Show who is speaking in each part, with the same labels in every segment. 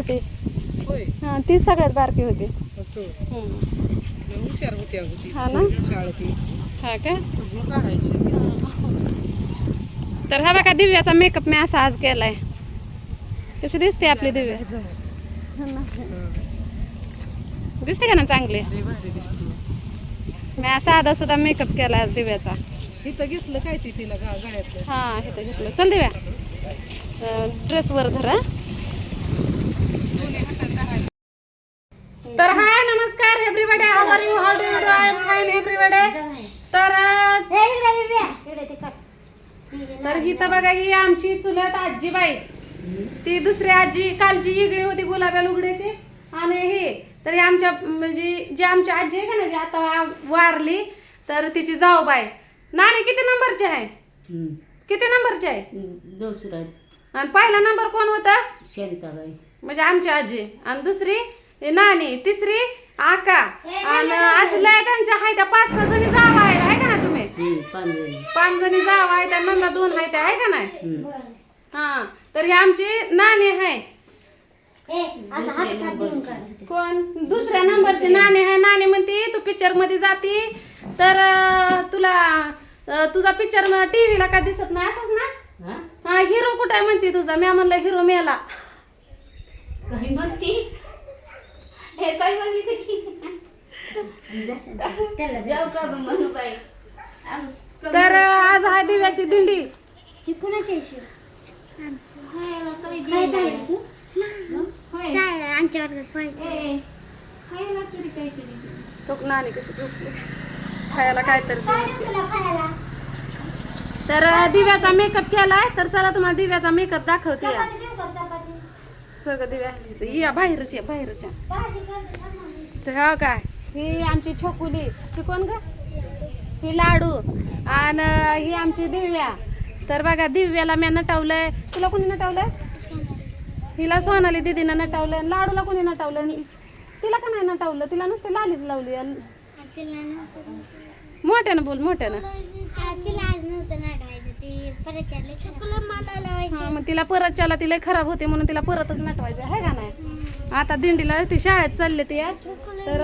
Speaker 1: होते
Speaker 2: होय
Speaker 1: हा ती सगळ्यात बारकी होती.
Speaker 2: असं
Speaker 1: हम्म.
Speaker 2: लय हुशार होती अगं ती
Speaker 1: हा ना
Speaker 2: शाळेत यायची
Speaker 1: हा का.
Speaker 2: सगळं काढायची.
Speaker 1: तर हा बघा दिव्याचा मेकअप मी असा आज केलाय. कशी दिसते आपली दिव्या? हा ना. दिसते का ना चांगली?
Speaker 2: लय भारी दिसते.
Speaker 1: मी असा साधा सुद्धा मेकअप केला आज दिव्याचा.
Speaker 2: इथं घेतलं काय ती तिला गळ्यातलं?
Speaker 1: हा इथं घेतलं. चल दिव्या ड्रेस वर धरा.
Speaker 2: दोन्ही हातात धरायचं.
Speaker 1: तर हाय नमस्कार everybody, how are you, how do you do, I am fine everybody. तर ही तर बघा ही आमची चुलत आजीबाई. ती दुसरी आजी कालची इगडी होती गुलाब्या लुगड्याची. आणि ही तर आमच्या म्हणजे जी आमची आजी आहे का ना जी आता वारली तर तिची जाऊबाई. नानी किती नंबरची आहे? किती नंबरची आहे?
Speaker 3: दुसरा
Speaker 1: आणि पहिला नंबर कोण होता?
Speaker 3: शांताबाई.
Speaker 1: म्हणजे आमची आजी. आणि दुसरी नानी, तिसरी आका. आणि अशी लय त्यांच्या आहे त्या 5-6 जणी जावा आहे का ना तुम्ही? 5 जणी जावा आहे त्या, नंदा 2 आहे त्या, आहे का नाही? हा तर ही आमची नानी आहे. कोण? दुसऱ्या नंबरची नानी आहे. नानी म्हणते तू पिक्चर मध्ये जाती तर तुझा पिक्चर टीव्हीला का दिसत नाही असंच ना? हा हिरो कुठे आहे म्हणते तुझा? मी म्हणलं हिरो मेला.
Speaker 3: काही म्हणती हे काय म्हणली कशी जाऊ का म्हणू बाई.
Speaker 1: तर आज आहे दिव्याची दिंडी. तो नानी कशी झोपली खायला काय तर तर दिव्याचा मेकअप केलाय. तर चला तुम्हाला दिव्याचा मेकअप दाखवते. सगळं दिव्या या बाहेरच्या बाहेरच्या. तर हो काय ही आमची छोकुली. ती कोण ग? ही लाडू. आणि ही आमची दिव्या. तर बघा दिव्याला मी नटवलंय. तुला कोणी नटवलंय? हिला सोनाली दीदीनं नटवलंय. लाडूला कोणी नटवलं? तिला का नाही नटवलं? तिला नुसते लालीच लावली. मोठ्यानं बोल मोठ्यानं. हा मग तिला परत चला तिला खराब होते म्हणून तिला परतच नटवायचं आहे का नाही. आता दिंडीला ती शाळेत चालले ते. तर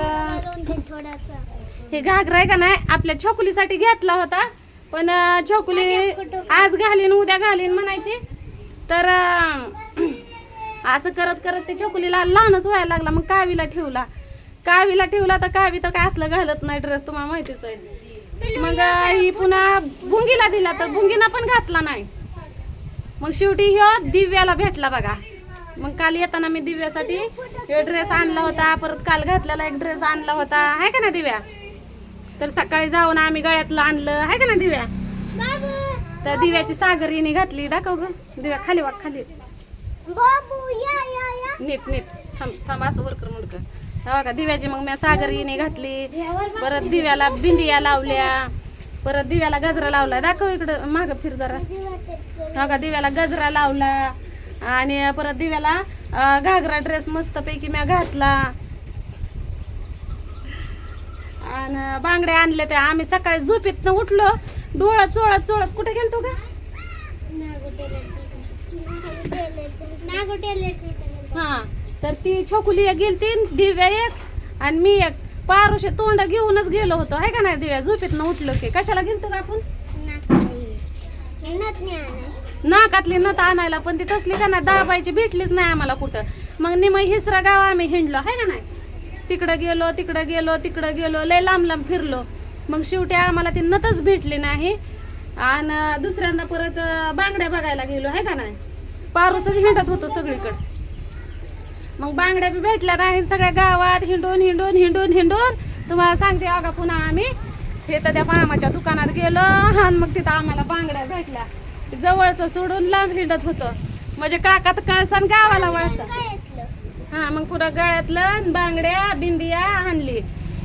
Speaker 1: हे घागरा आहे का नाही आपल्या छोकुलीसाठी घेतला होता. पण छोकुली आज घालीन उद्या घालीन म्हणायची. तर असं करत करत ते छोकुलीला लहानच व्हायला लागला. मग कावीला ठेवला तर कावी तर काय असलं घालत नाही ड्रेस, तुम्हाला माहितीच आहे. मग ही पुन्हा बुंगीला दिला तर बुंगीना पण घातला नाही. मग शेवटी ह्यो दिव्याला भेटला बघा. मग काल येताना मी दिव्यासाठी ह्यो ड्रेस आणला होता. परत काल घातलेला एक ड्रेस आणला होता आहे का ना दिव्या. तर सकाळी जाऊन आम्ही गळ्यातलं आणलं आहे का ना दिव्या. तर दिव्याची सागरीने घातली. दाखव ग दिव्या. खाली वाट खाली नीट नीट थांब थांब असं वरकर मुडकं. बघा दिव्याची मग मी सागरीने घातली. परत दिव्याला बिंदिया लावल्या. परत दिव्याला गजरा लावला. दाखव इकडं माग फिर जरा. बघा दिव्याला गजरा लावला. आणि परत दिव्याला घागरा ड्रेस मस्त पैकी मी घातला. आणि बांगड्या आणल्या त्या. आम्ही सकाळी झोपेतनं उठलो डोळा चोळत चोळत कुठे गेलतो का? हा तर ती छोकुली एक गेलती, दिव्या एक आणि मी एक. पारुशे तोंड घेऊनच गेलो होतो आहे का नाही दिव्या. झोपेतनं उठलो की कशाला गेलतो का आपण? नाकातली नथ आणायला. पण ती तसली का ना दाबायची भेटलीच नाही आम्हाला कुठं. मग निम हिसरा गाव आम्ही हिंडलो आहे का नाही. तिकडं गेलो लय लांब लांब फिरलो. मग शेवटी आम्हाला ती नथच भेटली नाही. आणि दुसऱ्यांदा परत बांगड्या बघायला गेलो आहे का नाही. पारूसच हिंडत होतो सगळीकडं. मग बांगड्या बी भेटल्या नाही. सगळ्या गावात हिंडून तुम्हाला सांगते अगा पुन्हा आम्ही तिथं त्या मामाच्या दुकानात गेलो. आणि मग तिथं आम्हाला बांगड्या भेटल्या. जवळचं सोडून लांब हिंडत होतं. म्हणजे काकात कळसा गावाला वळसा. हा मग पुन्हा गळ्यातलं बांगड्या बिंदिया आणली.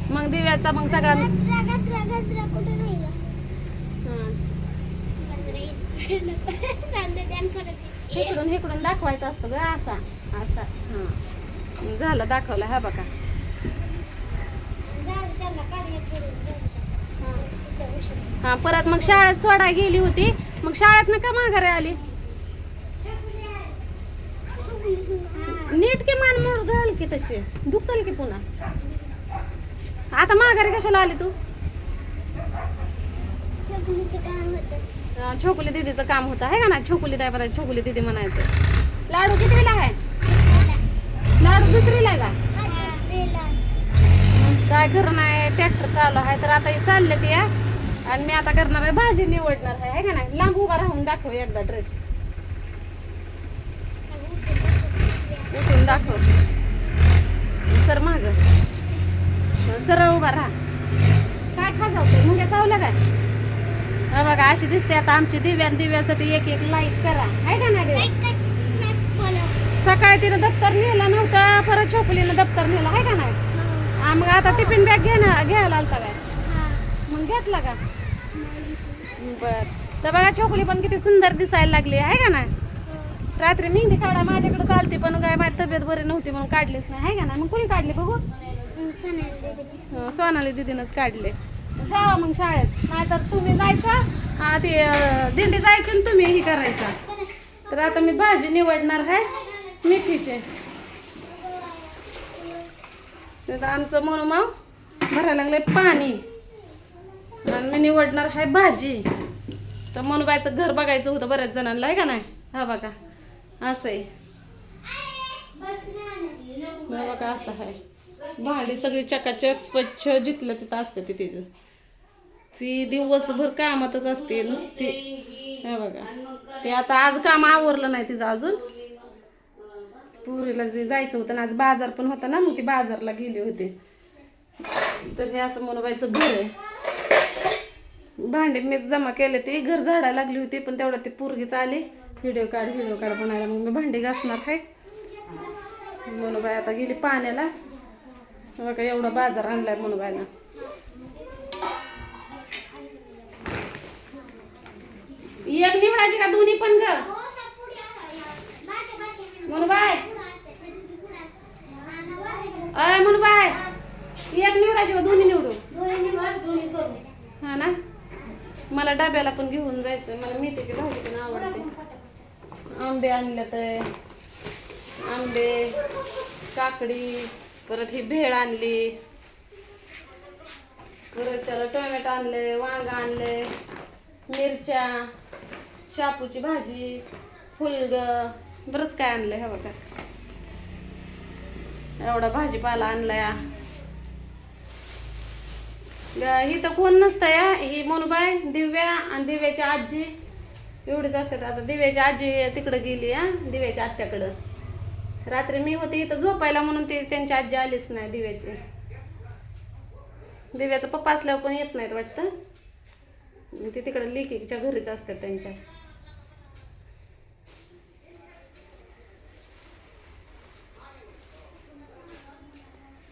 Speaker 1: मग दिव्याचा मग सगळा इकडून दाखवायचं असतं ग असा असा. हा झालं दाखवलं. हा बघा हा परत मग शाळेत सोडाय गेली होती. मग शाळेत ना का माघारी आली नीट की की तशी दुखल की पुन्हा. आता माघारी कशाला आली तू? छोकुली दीदीचं काम होतं आहे का ना. छोकुली नाही म्हणायचं, छोकुली दीदी म्हणायचं. लाडू कितीला आहे? लाडू दुसरीला आहे का? काय खरं नाही, ट्रॅक्टर चालू आहे तर आता हे चालले ते या. आणि मी आता करणार आहे भाजी निवडणार आहे का नाही. लांब उभा राहून दाखव एकदा ड्रेस उठून दाखव. सर माग सरळ उभा राहा. काय खाजावतोय मुंग्या चावल्या काय? हा बघा अशी दिसते आता आमची दिव्यासाठी एक एक लाईक करा आहे का नाही. सकाळी तिनं दप्तर नेलं नव्हतं, परत छोकुलीनं दप्तर नेलं आहे का नाही. मग आता टिफिन बॅग घ्यायला आलता काय? मग घेतला का? बर. तर बघा छोकुली पण किती सुंदर दिसायला लागली आहे का नाही. रात्री मेहंदी काढा माझ्याकडे चालते पण काय माझी तब्येत बरी नव्हती म्हणून काढलीच नाही आहे का ना. मग कोणी काढली बघू? सोनाली दीदीनंच काढले. जावा मग शाळेत, नाहीतर तुम्ही जायचा ते दिंडी जायची आणि तुम्ही हे करायचा. तर आता मी भाजी निवडणार आहे मेथीचे. आमचं म्हणून मग भरायला लागले पाणी आणि मी निवडणार आहे भाजी. तर मनुबाईचं घर बघायचं होतं बऱ्याच जणांना आहे का नाही. हा बघा असं आहे. बघा असं आहे. भांडी सगळी चकाचक स्वच्छ जिथलं तिथं असते ती तिचं. ती दिवसभर कामातच असते नुसती. हे बघा ते आता आज काम आवरलं नाही तिचं अजून. पुरीला ते जायचं होतं ना आज बाजार पण होता ना मग ती बाजारला गेली होती. तर हे असं मनुबाईचं घर आहे. भांडी मीच जमा केले ते घर झाडायला लागली होती पण तेवढं ती पोरगीच आली व्हिडिओ काढ म्हणायला. मग मी भांडी घासणार आहे. मनुबाई आता गेली पाण्याला. बघा एवढा बाजार आणलाय मनुबाईला. एक निवडायची का दोन्ही पण ग मनुबाई? अय मनुबाई एक निवडायची का दोन्ही निवडू? हा ना. मला डब्याला पण घेऊन जायचं. मला मेथीची भाजी पण आवडते. आंबे आणले तर आंबे काकडी परत ही भेळ आणली. परत त्याला टोमॅटो आणले, वांग आणले, मिरच्या, शापूची भाजी, फुलग बरंच काय आणलंय. हा बघा एवढा भाजीपाला आणलाय. ही तर कोण नसतं या. ही मनुबाई, दिव्या आणि दिव्याची आजी एवढीच असतात. आता दिव्याची आजी तिकडं गेली हा दिव्याच्या आत्याकडं. रात्री मी होते इथं झोपायला म्हणून ती त्यांची आजी आलीच नाही दिव्याची. दिव्याचा पप्पा असल्यावर पण येत नाहीत वाटतं. ती तिकडं लेकीच्या घरीच असतात त्यांच्या.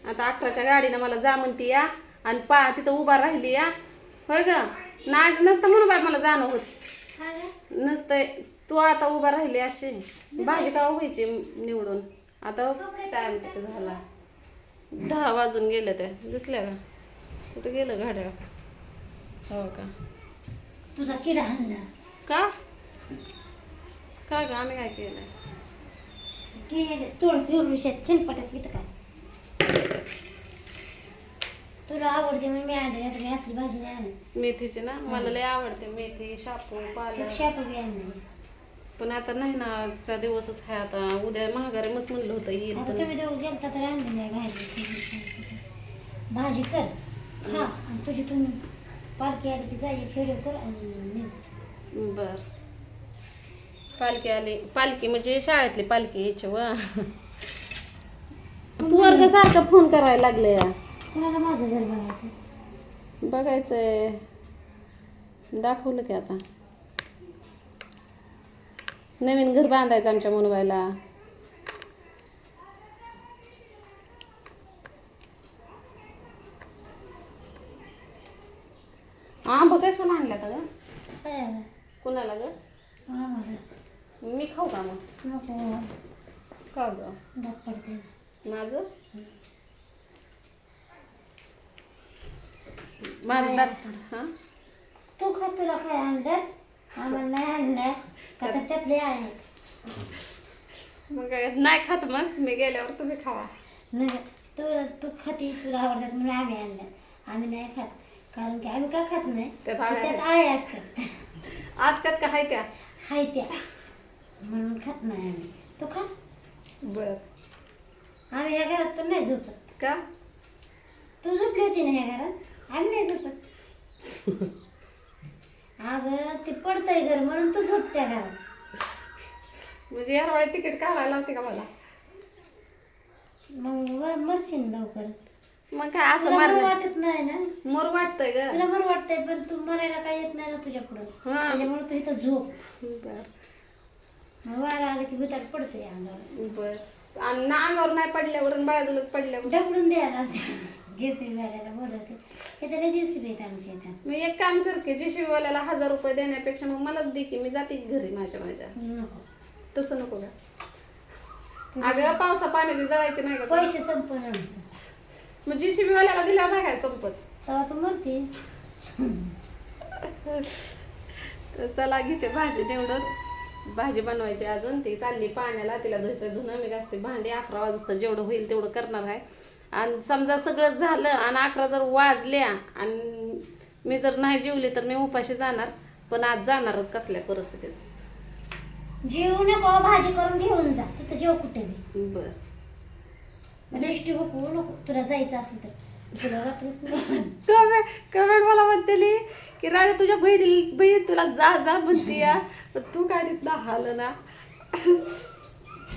Speaker 1: आता 11च्या गाडीनं मला जा म्हणती या आणि तिथं उभा राहिली या. होय ग नाच नसतं म्हणून बाय मला जाणं होत नसतंय. तू आता उभा राहिली अशी भाजी का व्हायची निवडून. आता टाइम तिथे झाला 10 वाजून गेले. ते दिसल्या का? कुठे गेलं गाड्या? हो का
Speaker 3: तुझा किडा हल्ला
Speaker 1: का? का ग आम्ही काय केलं?
Speaker 3: तोड फिरून छनपटात घेतं काय? तुला आवडते म्हणून मी आणली असली भाजी नाही आणत.
Speaker 1: मेथीची ना मला लय आवडते. मेथी शापू पालक
Speaker 3: शापू बी आणली
Speaker 1: पण आता नाही ना. आजचा दिवसच आहे. आता उद्या महागारी मस्त म्हणलं होतं येईल पण
Speaker 3: तुम्ही देऊ गेलता तर आणली नाही भाजी. भाजी कर खा आणि तुझी तुम्ही पालखी आली की जाई खेळ कर आणि
Speaker 1: बर. पालखी आली. पालखी म्हणजे शाळेतली पालखी यायची व वर्ग सारखं फोन करायला लागले या.
Speaker 3: कोणाला माझं घर बघायचं?
Speaker 1: बघायचंय दाखवलं की आता नवीन घर बांधायचं आमच्या मनुबाईला. आंब कशाला आणल्या का ग? कुणाला ग? मी खाऊ का मग?
Speaker 3: नको
Speaker 1: का ग?
Speaker 3: दात पडते
Speaker 1: माझं माझं दात हा
Speaker 3: तू खा. तुला काय आणलं? आम्हाला नाही आणलं का तर त्यातले आहे.
Speaker 1: मग काय नाही खात. मग मी गेल्यावर तुम्ही खावा.
Speaker 3: नाही तू खाती तुला आवडतात म्हणून आम्ही आणल्यात. आम्ही नाही खात कारण की आम्ही का खात नाही
Speaker 1: त्यात आळ्या
Speaker 3: त्यात आळ्या असतात.
Speaker 1: असतात का हाय त्या?
Speaker 3: हाय त्या म्हणून खात नाही आम्ही. तू खा.
Speaker 1: बर.
Speaker 3: आम्ही ह्या घरात पण नाही झोपत.
Speaker 1: का?
Speaker 3: तू झोपली होती ना ह्या घरात, आम्ही नाही झोपत. अगं ते पडतंय घर म्हणून तू झोप त्या घरात.
Speaker 1: म्हणजे या वेळेत तिकीट काढायला लावते का मला?
Speaker 3: मग मरशील लवकर.
Speaker 1: मग काय असं
Speaker 3: तुला बरं
Speaker 1: मार
Speaker 3: वाटत नाही ना.
Speaker 1: मोर वाटतंय ग.
Speaker 3: तुला बरं वाटतंय पण तू मरायला काय येत नाही ना तुझ्या पुढं.
Speaker 1: हा.
Speaker 3: त्याच्यामुळे तू इथं झोप.
Speaker 1: बर
Speaker 3: मग वारा आला की भुताट पडतंय अंगावर.
Speaker 1: बर. आणि ना अंगावर नाही पडल्यावर आणि बाजूलाच पडल्यावर
Speaker 3: ढकलून द्यायला जेसीबी वाल्याला बोलवते. हे त्याला जेसीबी आहेत आमच्या इथं.
Speaker 1: मी एक काम कर की जेसीबी वाल्याला 1000 रुपये देण्यापेक्षा मग मलाच दे की मी जाते घरी माझ्या
Speaker 3: नको
Speaker 1: तसं नको का? अगं पावसा पाण्याची जळायची नाही का?
Speaker 3: पैसे संपवून आमचं.
Speaker 1: मग जेसीबी वाल्याला दिल्यावर नाही काय संपत?
Speaker 3: तेव्हा तू मरते.
Speaker 1: तर चला घेते भाजी निवडून. भाजी बनवायची अजून ती चालली पाण्याला. तिला धुयचं धुणं मी घासते भांडी. 11 वाजता जेवढं होईल तेवढं करणार आहे. आणि समजा सगळं झालं आणि 11 जर वाजल्या आणि मी जर नाही जेवली तर मी उपाशी जाणार. पण आज जाणारच कसल्या परिस्थितीत.
Speaker 3: जेवू नको भाजी करून घेऊन जा. तिथं जेव कुठे बी.
Speaker 1: बर.
Speaker 3: नेक्स्ट बघू नको तुला जायचं असेल तर. तुला रात्रीच
Speaker 1: कमेंट मला म्हणतेली की राजा तुझ्या बहीण तुला जा जा म्हणते या. पण तू काय तिथला हाल ना.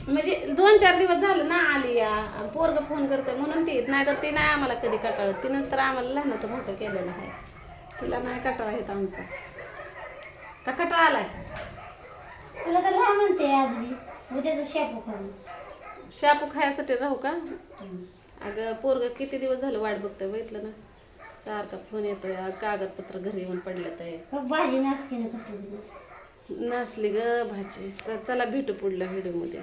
Speaker 1: म्हणजे 2-4 दिवस झालं ना आली या. पोरग फोन करते म्हणून ती नाही तर ती नाही आम्हाला कधी कटाळत. तिनंच तर आम्हाला लहानाचं मोठं केलेलं आहे. तिला नाही कटाळा येत आमचा. का कटाळा आलाय?
Speaker 3: तुला तर राह म्हणते आज मी. उद्याचं शापू खाऊन.
Speaker 1: शापू खायसाठी राहू का? अगं पोरग किती दिवस झालं वाट बघतोय बघितलं ना. सारखा फोन येतोय. कागदपत्र घरी येऊन पडल्यात आहे.
Speaker 3: मग भाजी नासकी ना कसली.
Speaker 1: नसली ग भाजी. तर चला भेटू पुढल्या व्हिडिओमध्ये.